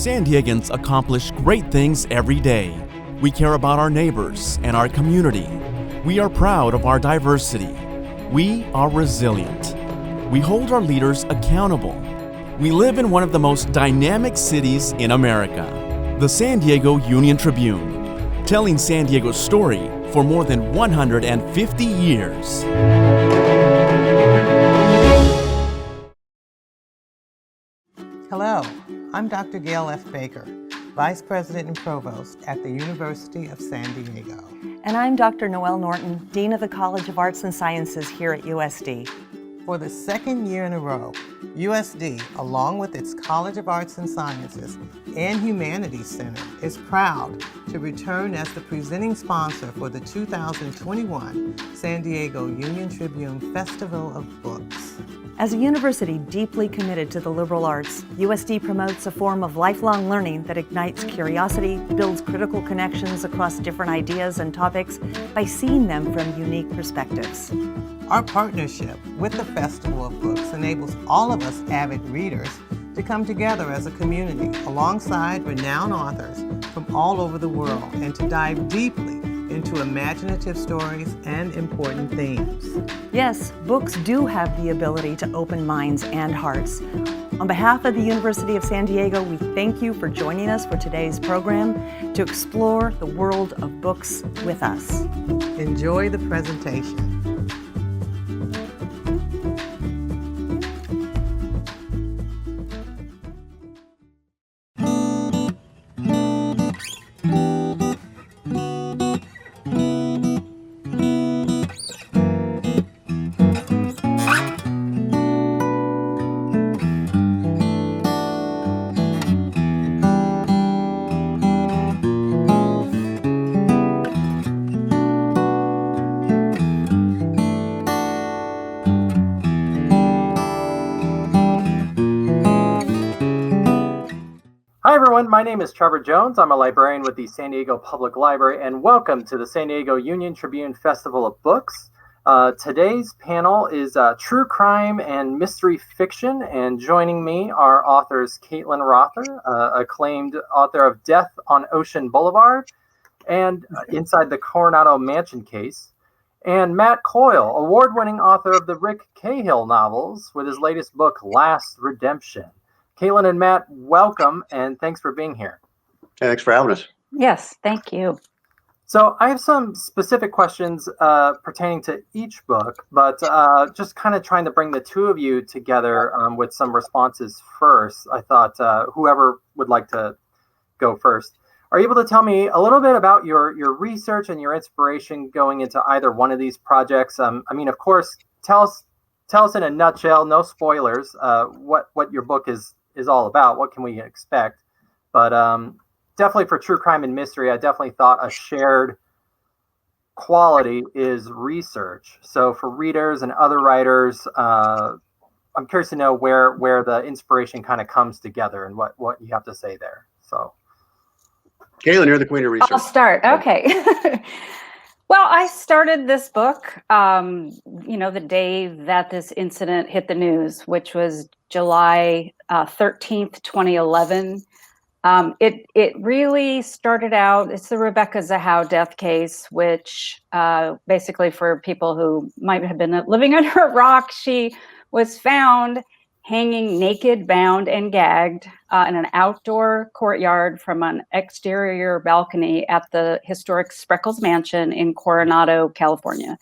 San Diegans accomplish great things every day. We care about our neighbors and our community. We are proud of our diversity. We are resilient. We hold our leaders accountable. We live in one of the most dynamic cities in America, the San Diego Union-Tribune, telling San Diego's story for more than 150 years. Hello, I'm Dr. Gail F. Baker, Vice President and Provost at the University of San Diego. And I'm Dr. Noelle Norton, Dean of the College of Arts and Sciences here at USD. For the second year in a row, USD, along with its College of Arts and Sciences and Humanities Center, is proud to return as the presenting sponsor for the 2021 San Diego Union-Tribune Festival of Books. As a university deeply committed to the liberal arts, USD promotes a form of lifelong learning that ignites curiosity, builds critical connections across different ideas and topics by seeing them from unique perspectives. Our partnership with the Festival of Books enables all of us avid readers to come together as a community alongside renowned authors from all over the world and to dive deeply into imaginative stories and important themes. Yes, books do have the ability to open minds and hearts. On behalf of the University of San Diego, we thank you for joining us for today's program to explore the world of books with us. Enjoy the presentation. Hi everyone, my name is Trevor Jones. I'm a librarian with the San Diego Public Library, and welcome to the San Diego Union-Tribune Festival of Books. Today's panel is true crime and mystery fiction, and joining me are authors Caitlin Rother, acclaimed author of Death on Ocean Boulevard and Inside the Coronado Mansion Case, and Matt Coyle, award-winning author of the Rick Cahill novels with his latest book, Last Redemption. Caitlin and Matt, welcome, and thanks for being here. Hey, thanks for having us. Yes, thank you. So I have some specific questions pertaining to each book, but just kind of trying to bring the two of you together with some responses first. I thought whoever would like to go first. Are you able to tell me a little bit about your research and your inspiration going into either one of these projects? I mean, of course, tell us in a nutshell, no spoilers, what your book is all about. What can we expect? But definitely for true crime and mystery, I definitely thought a shared quality is research. So for readers and other writers, I'm curious to know where the inspiration kind of comes together and what you have to say there. So, Caitlin, you're the queen of research. I'll start. Okay. Well, I started this book, the day that this incident hit the news, which was July 13th, 2011. It really started out, it's the Rebecca Zahow death case, which basically for people who might have been living under a rock, she was found hanging naked, bound, and gagged in an outdoor courtyard from an exterior balcony at the historic Spreckles Mansion in Coronado, California.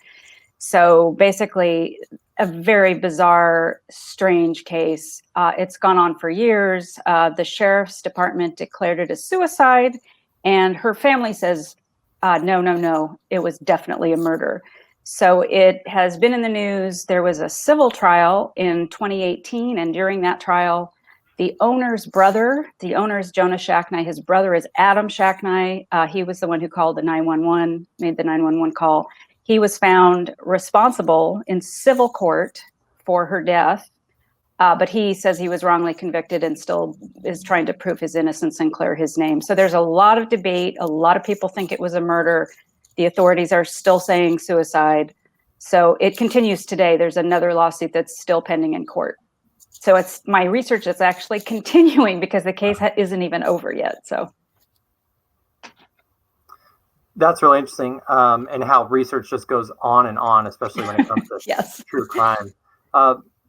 So basically, a very bizarre, strange case. It's gone on for years. The sheriff's department declared it a suicide, and her family says, no, it was definitely a murder. So it has been in the news. There was a civil trial in 2018, and during that trial, the owner's brother, the owner is Jonah Shacknai, his brother is Adam Shacknai. He was the one who called the 911, made the 911 call. He was found responsible in civil court for her death, but he says he was wrongly convicted and still is trying to prove his innocence and clear his name. So there's a lot of debate. A lot of people think it was a murder. The authorities are still saying suicide. So it continues today. There's another lawsuit that's still pending in court. So it's my research is actually continuing because the case isn't even over yet. So that's really interesting, and how research just goes on and on, especially when it comes to yes. true crime.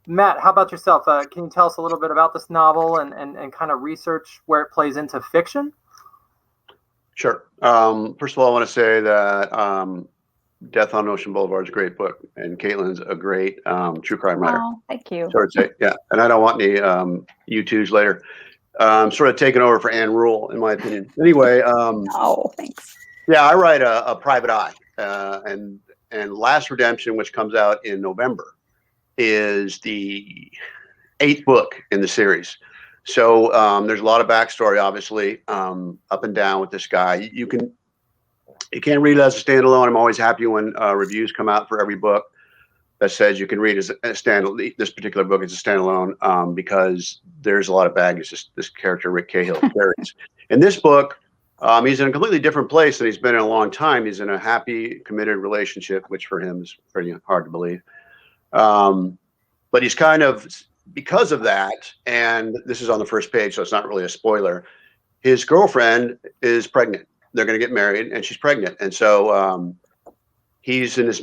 Matt, how about yourself? Can you tell us a little bit about this novel and kind of research where it plays into fiction? Sure. First of all, I want to say that Death on Ocean Boulevard is a great book, and Caitlin's a great true crime writer. Oh, thank you. So I'd say, yeah. And I don't want any U2s later. Sort of taking over for Anne Rule, in my opinion. Anyway. Oh, thanks. Yeah, I write a Private Eye, and Last Redemption, which comes out in November, is the 8th book in the series. So there's a lot of backstory, obviously, up and down with this guy. You can't read it as a standalone. I'm always happy when reviews come out for every book that says you can read as a standalone. This particular book is a standalone because there's a lot of baggage this character Rick Cahill carries. In this book, he's in a completely different place than he's been in a long time. He's in a happy, committed relationship, which for him is pretty hard to believe. But he's kind of, because of that, and this is on the first page, so it's not really a spoiler, his girlfriend is pregnant. They're going to get married, and she's pregnant. And so he's in his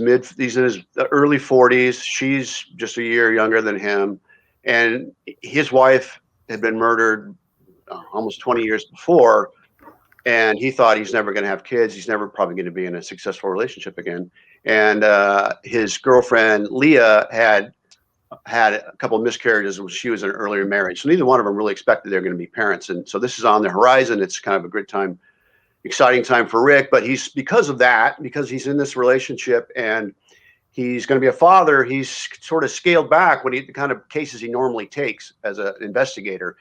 early 40s. She's just a year younger than him. And his wife had been murdered almost 20 years before. And he thought he's never going to have kids. He's never probably going to be in a successful relationship again. And his girlfriend, Leah, had a couple of miscarriages when she was in an earlier marriage. So neither one of them really expected they're going to be parents. And so this is on the horizon. It's kind of a good time, exciting time for Rick. But because he's in this relationship and he's going to be a father, he's sort of scaled back the kind of cases he normally takes as an investigator.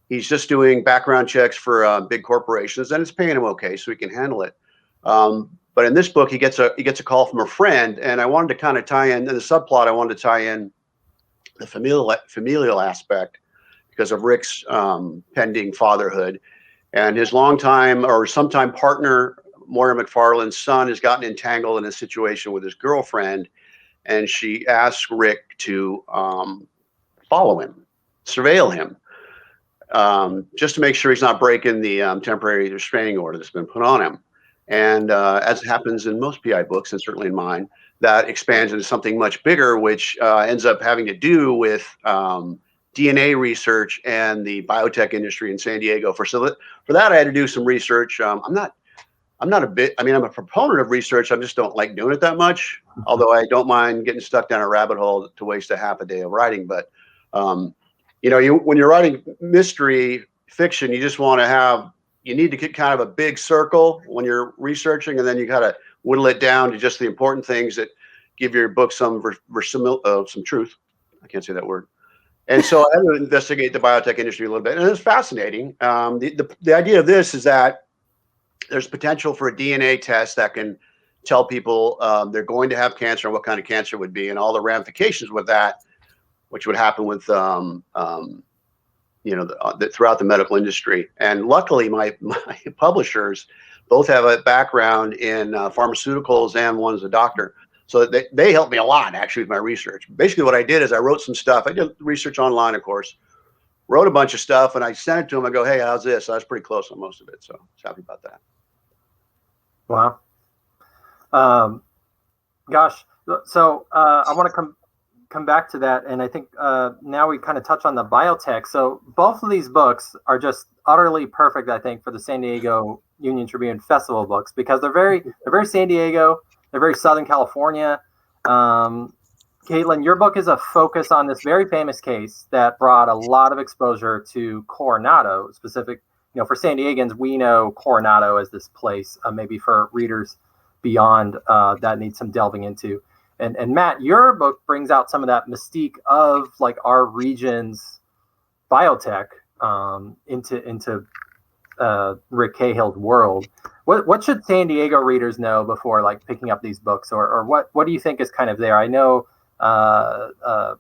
He's just doing background checks for big corporations, and it's paying him okay, so he can handle it. But in this book, he gets a call from a friend, and I wanted to kind of tie in the subplot. I wanted to tie in the familial aspect because of Rick's pending fatherhood, and his sometime partner, Moira McFarlane's son, has gotten entangled in a situation with his girlfriend, and she asks Rick to follow him, surveil him. Just to make sure he's not breaking the temporary restraining order that's been put on him. And as happens in most PI books, and certainly in mine, that expands into something much bigger, which ends up having to do with DNA research and the biotech industry in San Diego. For that, I had to do some research. I'm a proponent of research. I just don't like doing it that much, although I don't mind getting stuck down a rabbit hole to waste a half a day of writing. But when you're writing mystery fiction, you just want to you need to get kind of a big circle when you're researching, and then you got to whittle it down to just the important things that give your book some truth. I can't say that word. And so I had to investigate the biotech industry a little bit, and it's fascinating. The idea of this is that there's potential for a DNA test that can tell people they're going to have cancer and what kind of cancer it would be, and all the ramifications with that, which would happen with throughout the medical industry. And luckily, my publishers both have a background in pharmaceuticals, and one is a doctor. So they helped me a lot, actually, with my research. Basically, what I did is I wrote some stuff. I did research online, of course, wrote a bunch of stuff, and I sent it to them. I go, hey, how's this? So I was pretty close on most of it. So I was happy about that. Wow. Gosh. So I want to come back to that. And I think now we kind of touch on the biotech. So both of these books are just utterly perfect, I think, for the San Diego Union-Tribune Festival books, because they're very San Diego. They're very Southern California. Caitlin, your book is a focus on this very famous case that brought a lot of exposure to Coronado. For San Diegans, we know Coronado as this place. Maybe for readers beyond that need some delving into. And Matt, your book brings out some of that mystique of like our region's biotech into Rick Cahill's world. What should San Diego readers know before like picking up these books, or what do you think is kind of there? I know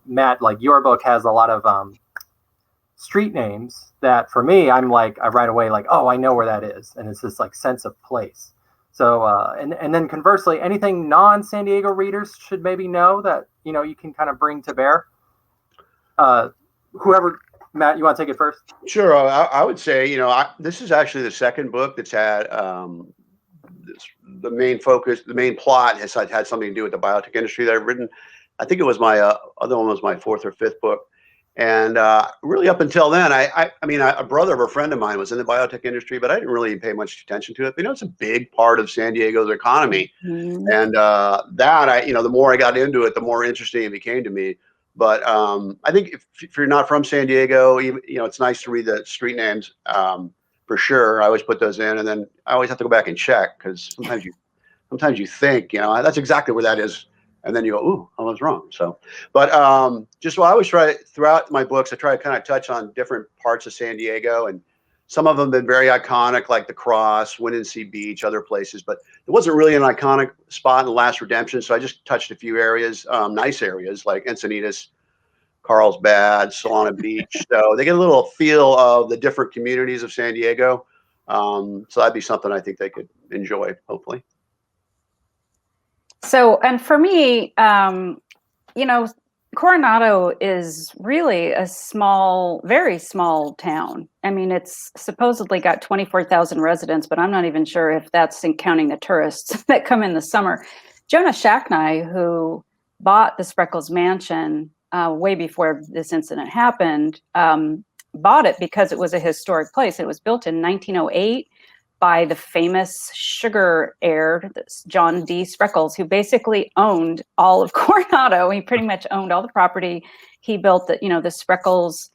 Matt, like your book has a lot of street names that for me, I right away like, oh, I know where that is, and it's this like sense of place. So and then conversely, anything non-San Diego readers should maybe know that you can kind of bring to bear. whoever, Matt, you want to take it first? Sure. I would say, this is actually the second book that's had the main focus, the main plot has had something to do with the biotech industry that I've written. I think it was my other one was my fourth or fifth book. And really up until then, a brother of a friend of mine was in the biotech industry, but I didn't really pay much attention to it. But, it's a big part of San Diego's economy. Mm-hmm. And the more I got into it, the more interesting it became to me. But I think if you're not from San Diego, even, it's nice to read the street names for sure. I always put those in, and then I always have to go back and check because sometimes you think, that's exactly where that is. And then you go, ooh, I was wrong. So, but I always try throughout my books, I try to kind of touch on different parts of San Diego, and some of them have been very iconic, like the Cross, Windansea Beach, other places. But it wasn't really an iconic spot in The Last Redemption, so I just touched a few areas, nice areas like Encinitas, Carlsbad, Solana Beach. So they get a little feel of the different communities of San Diego. So that'd be something I think they could enjoy, hopefully. So, and for me, Coronado is really a small, very small town. I mean, it's supposedly got 24,000 residents, but I'm not even sure if that's counting the tourists that come in the summer. Jonah Shacknai, who bought the Spreckles Mansion way before this incident happened, bought it because it was a historic place. It was built in 1908 by the famous sugar heir, John D. Spreckles, who basically owned all of Coronado. He pretty much owned all the property. He built the Spreckles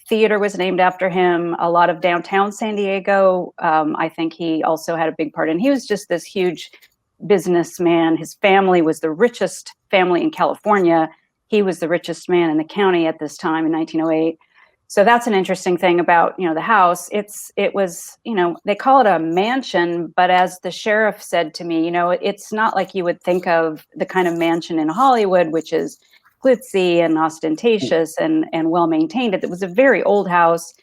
Theater was named after him. A lot of downtown San Diego, I think he also had a big part in. He was just this huge businessman. His family was the richest family in California. He was the richest man in the county at this time in 1908. So that's an interesting thing about, the house. It was, they call it a mansion, but as the sheriff said to me, it's not like you would think of the kind of mansion in Hollywood, which is glitzy and ostentatious and well-maintained. It was a very old house.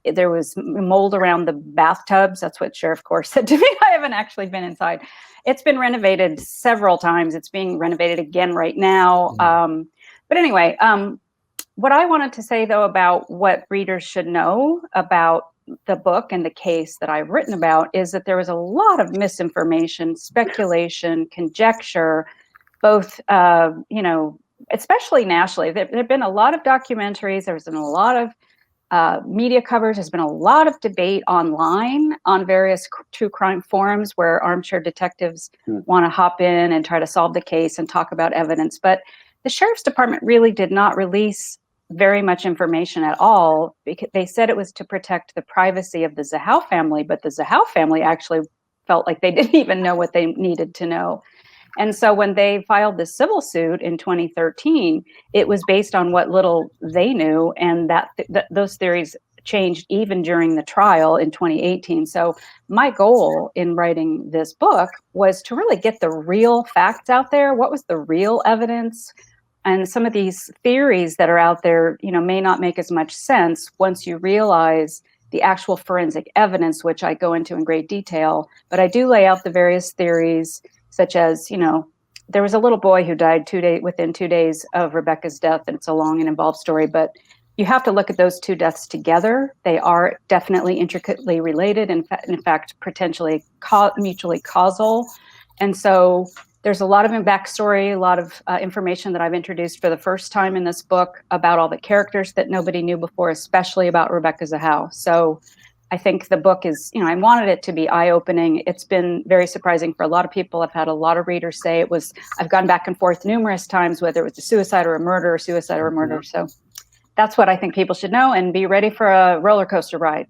There was mold around the bathtubs. That's what Sheriff Corr said to me. I haven't actually been inside. It's been renovated several times. It's being renovated again right now. But anyway, what I wanted to say, though, about what readers should know about the book and the case that I've written about is that there was a lot of misinformation, speculation, conjecture, both, especially nationally. There have been a lot of documentaries. There's been a lot of media coverage. There's been a lot of debate online on various true crime forums where armchair detectives want to hop in and try to solve the case and talk about evidence. But the sheriff's department really did not release very much information at all, because they said it was to protect the privacy of the Zahau family, but the Zahau family actually felt like they didn't even know what they needed to know. And so when they filed this civil suit in 2013, it was based on what little they knew, and that those theories changed even during the trial in 2018. So my goal in writing this book was to really get the real facts out there. What was the real evidence? And some of these theories that are out there, may not make as much sense once you realize the actual forensic evidence, which I go into in great detail. But I do lay out the various theories, such as, there was a little boy who died within 2 days of Rebecca's death, and it's a long and involved story. But you have to look at those two deaths together. They are definitely intricately related, in fact, potentially mutually causal. And so there's a lot of backstory, a lot of information that I've introduced for the first time in this book about all the characters that nobody knew before, especially about Rebecca Zahau. So I think the book is, I wanted it to be eye-opening. It's been very surprising for a lot of people. I've had a lot of readers say I've gone back and forth numerous times, whether it was a suicide or a murder, So that's what I think people should know, and be ready for a roller coaster ride.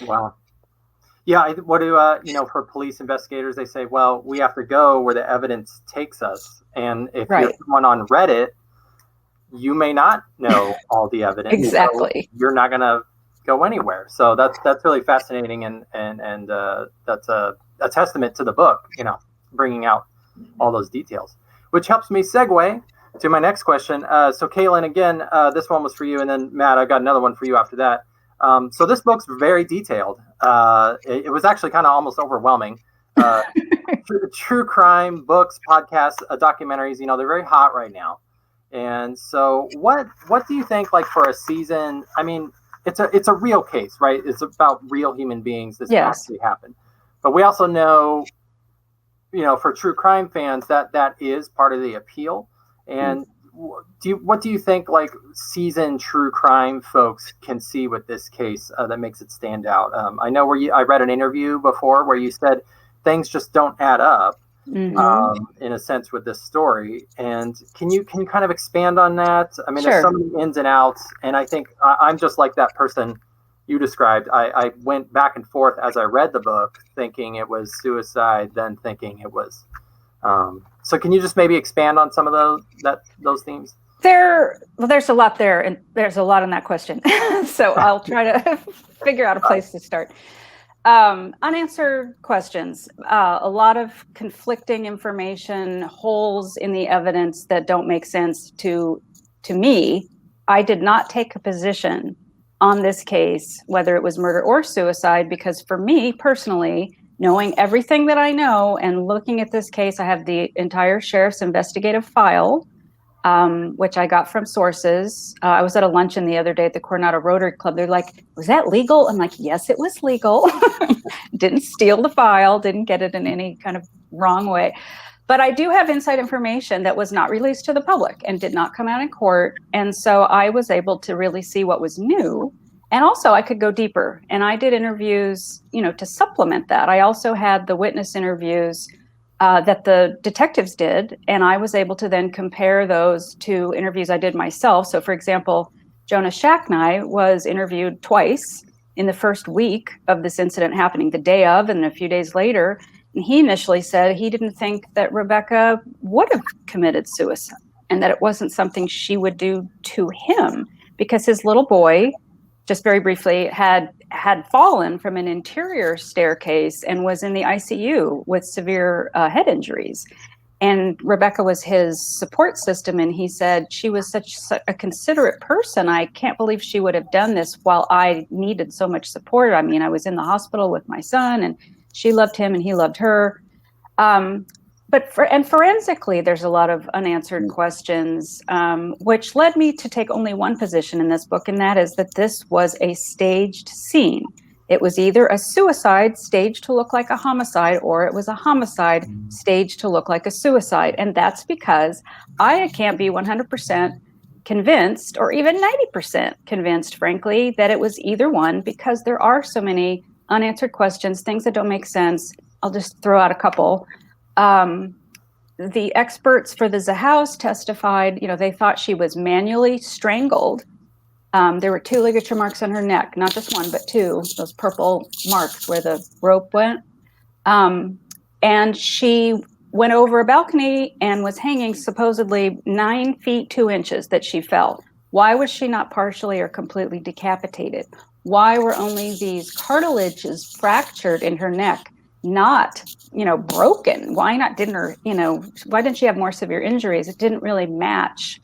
Wow. Yeah, what do for police investigators, they say, well, we have to go where the evidence takes us. And if you're someone on Reddit, you may not know all the evidence. Exactly. So you're not going to go anywhere. So that's really fascinating, and that's a testament to the book, bringing out all those details, which helps me segue to my next question. So Caitlin, again, this one was for you, and then Matt, I got another one for you after that. So this book's very detailed. It was actually kind of almost overwhelming. True crime books, podcasts, documentaries, they're very hot right now. And so what do you think, like, for a season? I mean, it's a real case, right? It's about real human beings. This actually happened. But we also know, for true crime fans, that is part of the appeal. And what do you think, like, seasoned true crime folks can see with this case that makes it stand out? I know I read an interview before where you said things just don't add up. In a sense with this story, and can you kind of expand on that? I mean, there's so many ins and outs, and I think I'm just like that person you described. I went back and forth as I read the book, thinking it was suicide, then thinking it was. So can you just maybe expand on some of those themes? There's a lot there, and there's a lot in that question. So I'll try to figure out a place to start. Unanswered questions, a lot of conflicting information, holes in the evidence that don't make sense to me. I did not take a position on this case, whether it was murder or suicide, because for me personally, knowing everything that I know and looking at this case, I have the entire sheriff's investigative file, which I got from sources. I was at a luncheon the other day at the Coronado Rotary Club. They're like, was that legal? I'm like, yes, it was legal. Didn't steal the file, didn't get it in any kind of wrong way. But I do have inside information that was not released to the public and did not come out in court. And so I was able to really see what was new. And also I could go deeper. And I did interviews, to supplement that. I also had the witness interviews that the detectives did, and I was able to then compare those to interviews I did myself. So, for example, Jonah Shacknai was interviewed twice in the first week of this incident happening, the day of and a few days later. And he initially said he didn't think that Rebecca would have committed suicide and that it wasn't something she would do to him, because his little boy, just very briefly, had fallen from an interior staircase and was in the ICU with severe head injuries. And Rebecca was his support system. And he said, she was such a considerate person. I can't believe she would have done this while I needed so much support. I mean, I was in the hospital with my son, and she loved him and he loved her. But forensically, there's a lot of unanswered questions, which led me to take only one position in this book, and that is that this was a staged scene. It was either a suicide staged to look like a homicide, or it was a homicide staged to look like a suicide. And that's because I can't be 100% convinced, or even 90% convinced, frankly, that it was either one, because there are so many unanswered questions, things that don't make sense. I'll just throw out a couple. The experts for the Zahouse testified, they thought she was manually strangled. There were 2 ligature marks on her neck, not just one, but 2, those purple marks where the rope went. And she went over a balcony and was hanging supposedly 9 feet 2 inches that she fell. Why was she not partially or completely decapitated? Why were only these cartilages fractured in her neck, not, broken? Why didn't she have more severe injuries? It didn't really match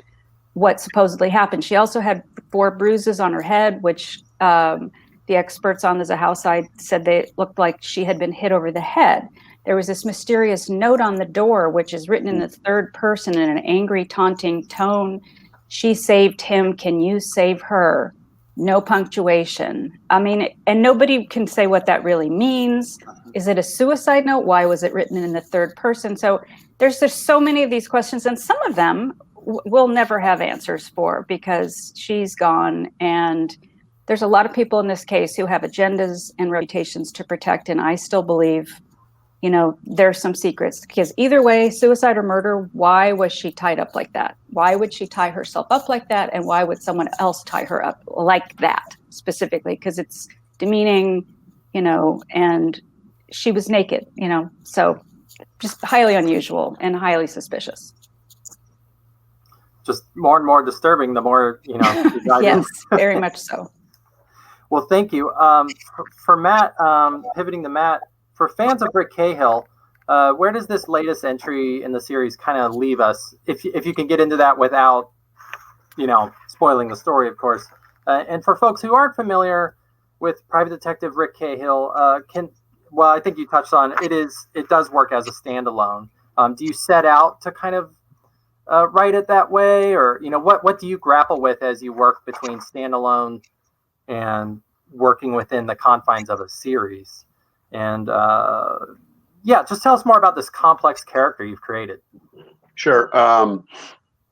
what supposedly happened. She also had 4 bruises on her head, which the experts on the Zahouse side said they looked like she had been hit over the head. There was this mysterious note on the door, which is written in the third person in an angry, taunting tone. She saved him. Can you save her? No punctuation. I mean, and nobody can say what that really means. Is it a suicide note? Why was it written in the third person? So there's so many of these questions, and some of them we'll never have answers for, because she's gone. And there's a lot of people in this case who have agendas and reputations to protect. And I still believe, there's some secrets, because either way, suicide or murder, why was she tied up like that? Why would she tie herself up like that? And why would someone else tie her up like that specifically? Because it's demeaning, and she was naked, so just highly unusual and highly suspicious. Just more and more disturbing the more, Yes, very much so. Well, thank you. For Matt, pivoting to Matt, for fans of Rick Cahill, where does this latest entry in the series kind of leave us? If you can get into that without, spoiling the story, of course. And for folks who aren't familiar with Private Detective Rick Cahill, I think you touched on it does work as a standalone. Do you set out to kind of write it that way, or what do you grapple with as you work between standalone and working within the confines of a series? And just tell us more about this complex character you've created. Sure.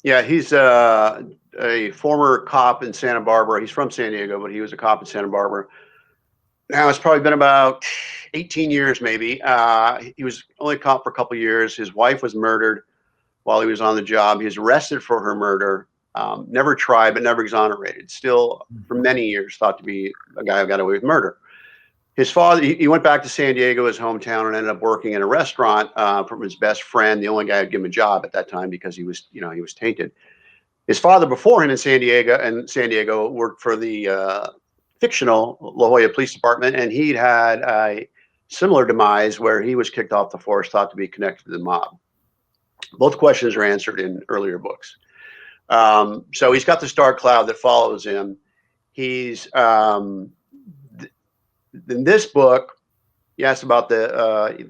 He's a former cop in Santa Barbara. He's from San Diego, but he was a cop in Santa Barbara. Now it's probably been about 18 years, maybe. He was only a cop for a couple of years. His wife was murdered while he was on the job. He was arrested for her murder, never tried, but never exonerated. Still, for many years, thought to be a guy who got away with murder. His father, he went back to San Diego, his hometown, and ended up working in a restaurant from his best friend, the only guy who'd give him a job at that time because he was tainted. His father, before him in San Diego, worked for the fictional La Jolla Police Department, and he'd had a similar demise where he was kicked off the force, thought to be connected to the mob. Both questions are answered in earlier books. So he's got this dark cloud that follows him. He's in this book. You asked about the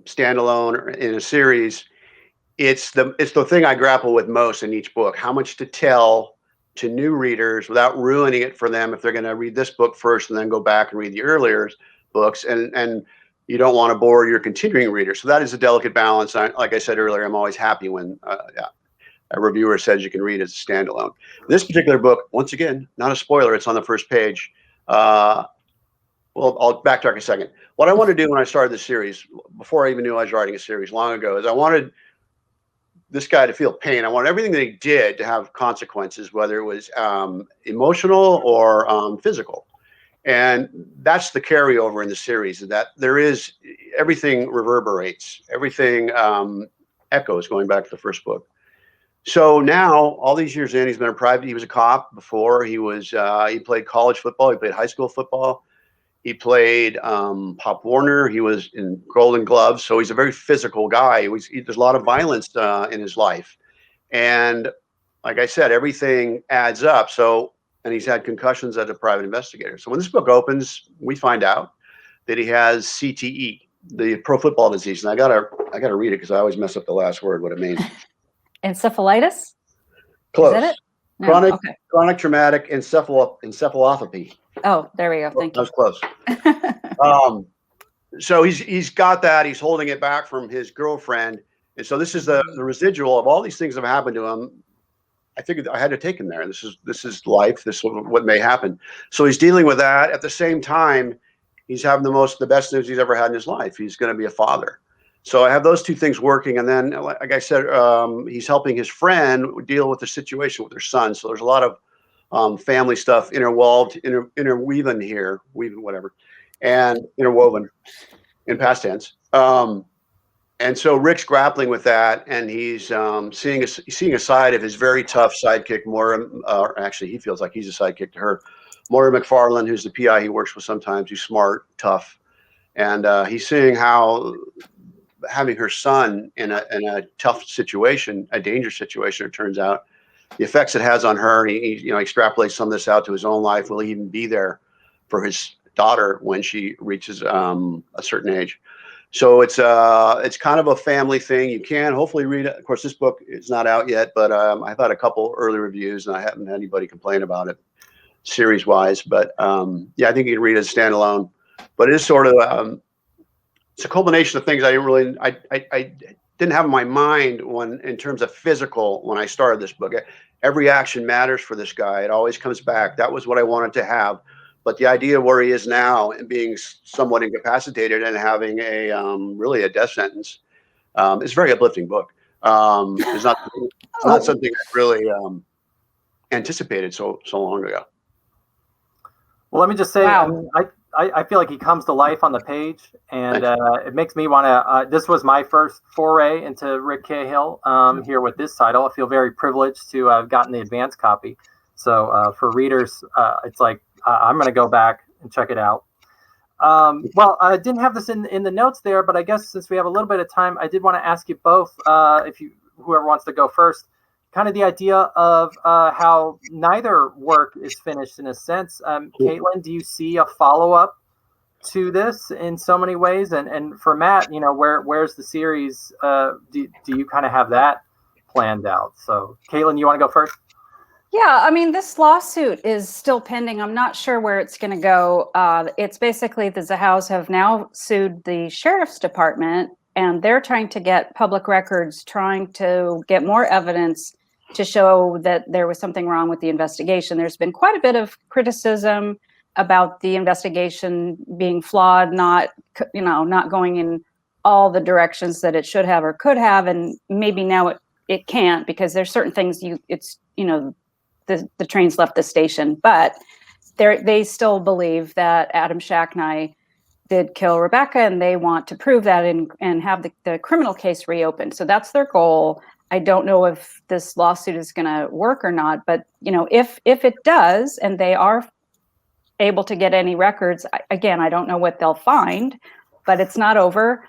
standalone in a series. It's the thing I grapple with most in each book. How much to tell to new readers without ruining it for them if they're going to read this book first and then go back and read the earlier books, and you don't want to bore your continuing readers. So that is a delicate balance. Like I said earlier, I'm always happy when a reviewer says you can read it as a standalone. This particular book, once again, not a spoiler, it's on the first page. Well, I'll backtrack a second. What I wanted to do when I started this series, before I even knew I was writing a series long ago, is I wanted this guy to feel pain. I wanted everything that he did to have consequences, whether it was emotional or physical. And that's the carryover in the series, that there is, everything reverberates, everything echoes, going back to the first book. So now, all these years in, he was a cop before. He played college football, he played high school football. He played Pop Warner. He was in Golden Gloves. So he's a very physical guy. There's a lot of violence in his life. And like I said, everything adds up. And he's had concussions as a private investigator. So when this book opens, we find out that he has CTE, the pro football disease. And I gotta read it because I always mess up the last word, what it means. Encephalitis? Close. Is that it? No. Chronic traumatic encephalopathy. Oh, there we go. Thank you. That was close. So he's got that. He's holding it back from his girlfriend, and so this is the residual of all these things that have happened to him. I figured I had to take him there. This is life. This is what may happen. So he's dealing with that. At the same time, he's having the best news he's ever had in his life. He's going to be a father. So I have those two things working, and then, like I said, he's helping his friend deal with the situation with their son. So there's a lot of family stuff interwoven here, and interwoven in past tense. And so Rick's grappling with that, and he's seeing a side of his very tough sidekick, Moira. Actually, he feels like he's a sidekick to her. Moira McFarlane, who's the PI he works with sometimes, who's smart, tough, and he's seeing how having her son in a tough situation, a dangerous situation, it turns out, the effects it has on her. He extrapolates some of this out to his own life. Will he even be there for his daughter when she reaches a certain age? So it's kind of a family thing. You can hopefully read it. Of course, this book is not out yet, but I've had a couple early reviews, and I haven't had anybody complain about it series-wise. But I think you can read it as standalone. But it is sort of it's a culmination of things I didn't have in my mind in terms of physical when I started this book. Every action matters for this guy. It always comes back. That was what I wanted to have. But the idea of where he is now and being somewhat incapacitated and having really a death sentence is a very uplifting book. It's not something I really anticipated so long ago. Well, let me just say, wow. I feel like he comes to life on the page, and it makes me want to. This was my first foray into Rick Cahill here with this title. I feel very privileged to have gotten the advance copy. So for readers, it's like I'm going to go back and check it out. Well, I didn't have this in the notes there, but I guess since we have a little bit of time, I did want to ask you both, whoever wants to go first, kind of the idea of how neither work is finished in a sense. Caitlin, do you see a follow-up to this in so many ways? And for Matt, where's the series? Do you kind of have that planned out. So, Caitlin, you want to go first? Yeah, I mean, this lawsuit is still pending. I'm not sure where it's going to go. It's basically the Zahows have now sued the sheriff's department, and they're trying to get public records, trying to get more evidence to show that there was something wrong with the investigation. There's been quite a bit of criticism about the investigation being flawed, not going in all the directions that it should have or could have, and maybe now it can't, because there's certain things the train's left the station, but they still believe that Adam Shacknai did kill Rebecca, and they want to prove that and have the criminal case reopened. So that's their goal. I don't know if this lawsuit is going to work or not, but if it does, and they are able to get any records, again, I don't know what they'll find, but it's not over.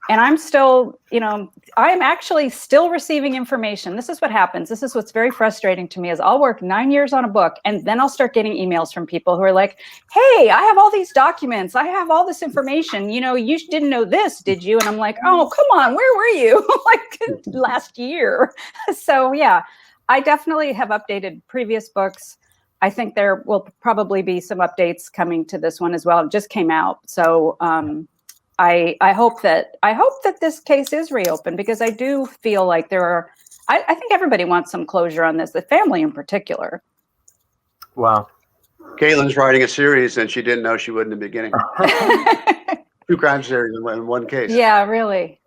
And I'm still, I am actually still receiving information. This is what happens. This is what's very frustrating to me is I'll work 9 years on a book, and then I'll start getting emails from people who are like, hey, I have all these documents. I have all this information. You didn't know this, did you? And I'm like, oh, come on, where were you? Like last year. So yeah, I definitely have updated previous books. I think there will probably be some updates coming to this one as well. It just came out. So, I hope that this case is reopened, because I do feel like I think everybody wants some closure on this, the family in particular. Wow. Caitlin's writing a series and she didn't know she would in the beginning. 2 crime series in one case. Yeah, really.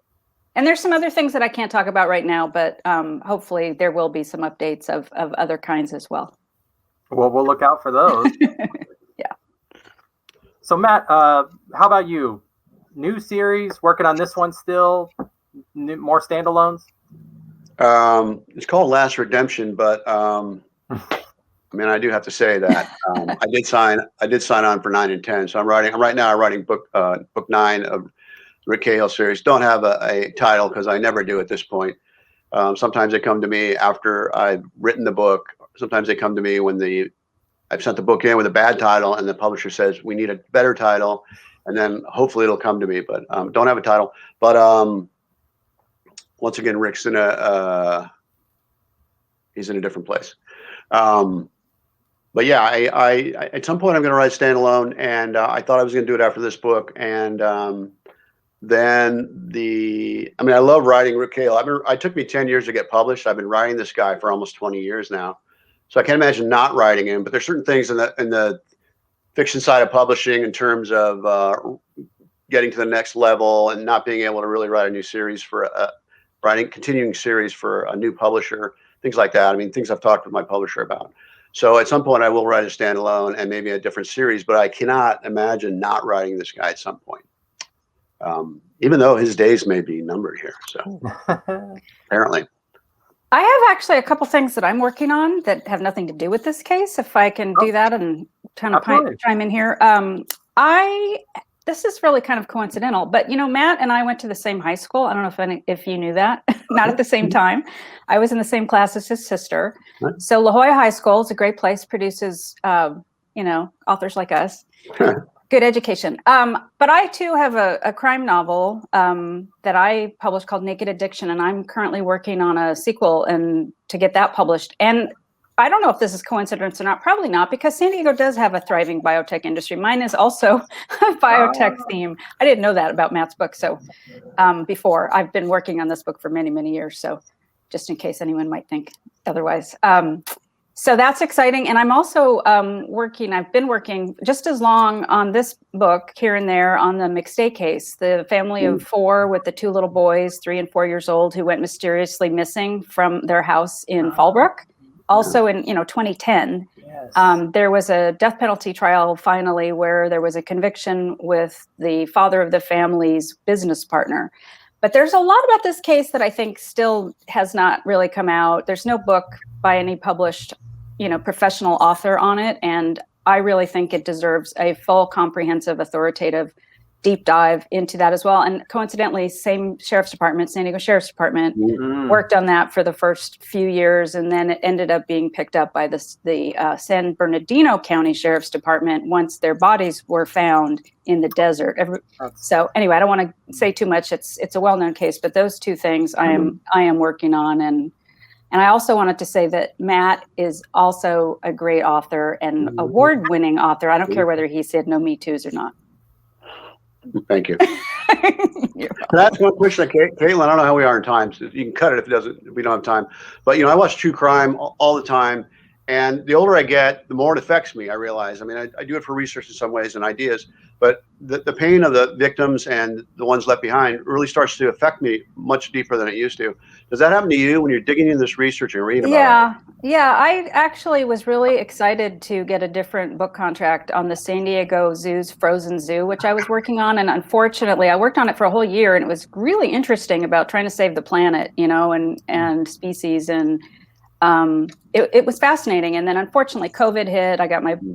And there's some other things that I can't talk about right now, but hopefully there will be some updates of other kinds as well. Well, we'll look out for those. Yeah. So Matt, how about you? New series, working on this one still? More standalones? It's called Last Redemption, but I do have to say that I did sign on for 9 and 10. So I'm writing book 9 of Rick Cahill series. Don't have a title because I never do at this point. Sometimes they come to me after I've written the book. Sometimes they come to me when I've sent the book in with a bad title and the publisher says we need a better title. And then hopefully it'll come to me, but don't have a title. But once again, Rick's he's in a different place. But yeah, I at some point I'm going to write standalone, and I thought I was going to do it after this book. And then I love writing Rick Cahill. It took me 10 years to get published. I've been writing this guy for almost 20 years now. So I can't imagine not writing him, but there's certain things in the fiction side of publishing in terms of getting to the next level and not being able to really write a new series continuing series for a new publisher, things like that. Things I've talked with my publisher about. So at some point I will write a standalone and maybe a different series, but I cannot imagine not writing this guy at some point. Even though his days may be numbered here. So apparently. I have actually a couple things that I'm working on that have nothing to do with this case. If I can do that and kind of chime in here. This is really kind of coincidental, but Matt and I went to the same high school. I don't know if you knew that. Not at the same time. I was in the same class as his sister. Right. So La Jolla High School is a great place, produces authors like us. Good education. But I too have a crime novel that I published called Naked Addiction, and I'm currently working on a sequel and to get that published. And I don't know if this is coincidence or not. Probably not, because San Diego does have a thriving biotech industry. Mine is also a biotech theme. I didn't know that about Matt's book. So before, I've been working on this book for many, many years. So just in case anyone might think otherwise. So that's exciting. And I'm also I've been working just as long on this book here and there on the McStay case, the family of 4 with the 2 little boys, 3 and 4 years old, who went mysteriously missing from their house in Fallbrook. Also in 2010, yes. There was a death penalty trial finally where there was a conviction with the father of the family's business partner. But there's a lot about this case that I think still has not really come out. There's no book by any published, professional author on it. And I really think it deserves a full, comprehensive, authoritative deep dive into that as well. And coincidentally, same sheriff's department, San Diego Sheriff's Department, worked on that for the first few years, and then it ended up being picked up by the San Bernardino County Sheriff's Department once their bodies were found in the desert. So anyway, I don't want to say too much. It's a well-known case, but those two things I am working on. And I also wanted to say that Matt is also a great author and award-winning author. I don't care whether he said no Me Too's or not. Thank you. That's one question, Caitlin. I don't know how we are in time. So you can cut it if we don't have time. But I watch true crime all the time, and the older I get, the more it affects me. I realize. I mean, I do it for research in some ways and ideas, but the pain of the victims and the ones left behind really starts to affect me much deeper than it used to. Does that happen to you when you're digging into this research and reading about it? Yeah. I actually was really excited to get a different book contract on the San Diego Zoo's Frozen Zoo, which I was working on. And unfortunately, I worked on it for a whole year, and it was really interesting about trying to save the planet, and species. And it was fascinating. And then unfortunately, COVID hit.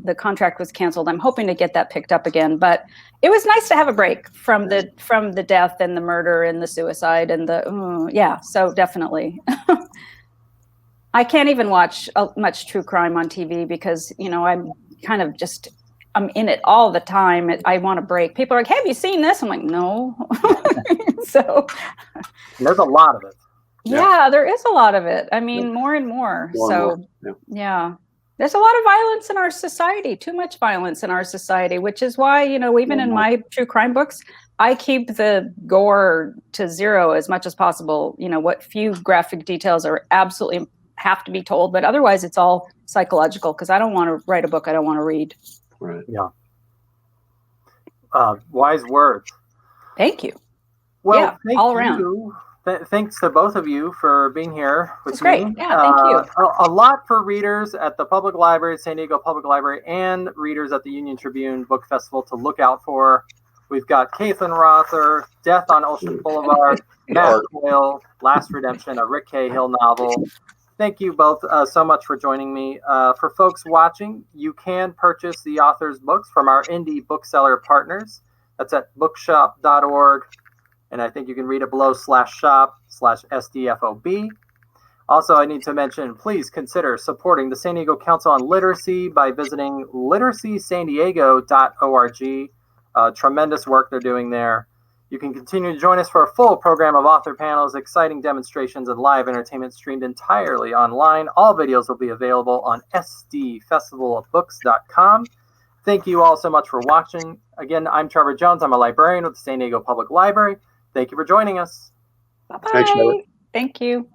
The contract was canceled. I'm hoping to get that picked up again. But it was nice to have a break from the death and the murder and the suicide and so definitely. I can't even watch much true crime on TV because, I'm kind of I'm in it all the time. I want a break. People are like, have you seen this? I'm like, no. So there's a lot of it. Yeah, there is a lot of it. I mean, more and more. Yeah. There's a lot of violence in our society, too much violence in our society, which is why, even in my true crime books, I keep the gore to zero as much as possible. What few graphic details are absolutely have to be told, but otherwise it's all psychological because I don't want to write a book I don't want to read. Right. Yeah. Wise words. Thank you. Well, all around. Thanks to both of you for being here with me. It's great. Yeah, thank you. A lot for readers at the Public Library, San Diego Public Library, and readers at the Union-Tribune Book Festival to look out for. We've got Caitlin Rother, Death on Ocean Boulevard, Matt Coyle, Last Redemption, a Rick Cahill novel. Thank you both so much for joining me. For folks watching, you can purchase the author's books from our indie bookseller partners. That's at bookshop.org. And I think you can read it below /shop/SDFOB. Also, I need to mention, please consider supporting the San Diego Council on Literacy by visiting literacysandiego.org. Tremendous work they're doing there. You can continue to join us for a full program of author panels, exciting demonstrations, and live entertainment streamed entirely online. All videos will be available on sdfestivalofbooks.com. Thank you all so much for watching. Again, I'm Trevor Jones. I'm a librarian with the San Diego Public Library. Thank you for joining us. Bye-bye. Thanks, Trevor. Thank you.